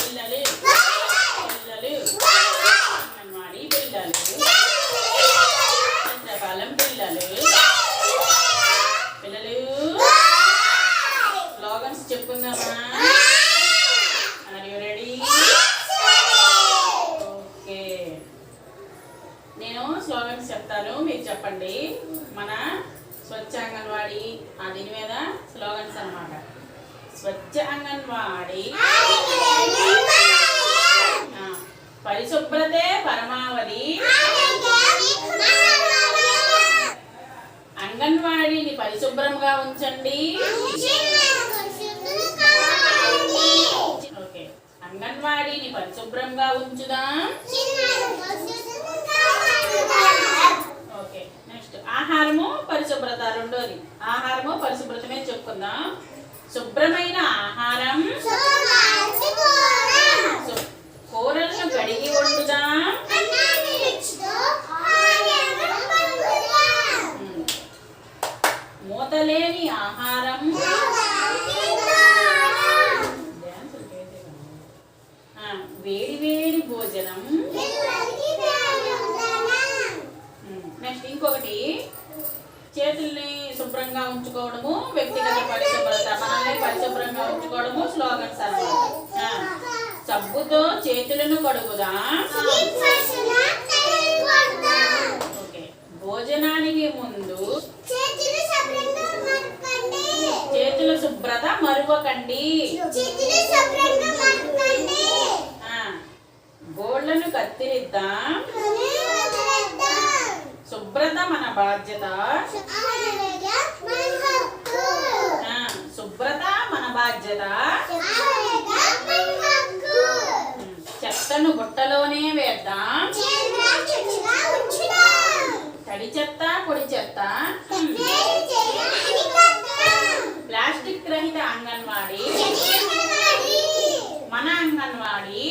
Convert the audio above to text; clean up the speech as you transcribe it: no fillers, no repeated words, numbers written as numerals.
పిల్లలు పిల్లలు అంగన్వాడీ పిల్లలు చంద్రకాలం పిల్లలు పిల్లలు స్లోగన్స్ చెప్పుకుందామా? Are you ready? ఓకే, నేను స్లోగన్స్ చెప్తాను, మీరు చెప్పండి. మన స్వచ్ఛ అంగన్వాడీ దీని మీద స్లోగన్స్ అన్నమాట. స్వచ్ఛ అంగన్వాడీ, పరిశుభ్రతే పరమావధి, అంగన్వాడీని పరిశుభ్రంగా ఉంచండి. ఓకే, అంగన్వాడీని పరిశుభ్రంగా ఉంచుదాం. ఓకే, నెక్స్ట్ ఆహారము పరిశుభ్రత. రెండోది ఆహారము పరిశుభ్రత మీద చెప్పుకుందాం. శుభ్రమైన ఆహారం, కూరలను కడిగి వండుదాం. మూతలేని ఆహారం, వేడి వేడి భోజనం. నెక్స్ట్ ఇంకొకటి, చేతుల్ని శుభ్రంగా ఉంచుకోవడము, వ్యక్తిగత పరిశుభ్రత, మనల్ని పరిశుభ్రంగా ఉంచుకోవడము స్లోగన్స్ అన్నమాట. సబ్బుతో చేతులను కడుగుదాం. ఓకే, భోజనానికి ముందు చేతుల శుభ్రత మరువకండి. గోళ్లను కత్తిరిద్దాం. శుభ్రత మన బాధ్యత. శుభ్రత మన బాధ్యత. చెత్తను బుట్టలోనే వేద్దాం. తడి చెత్త పొడి చెత్త. ప్లాస్టిక్ రహిత అంగన్వాడీ మన అంగన్వాడీ.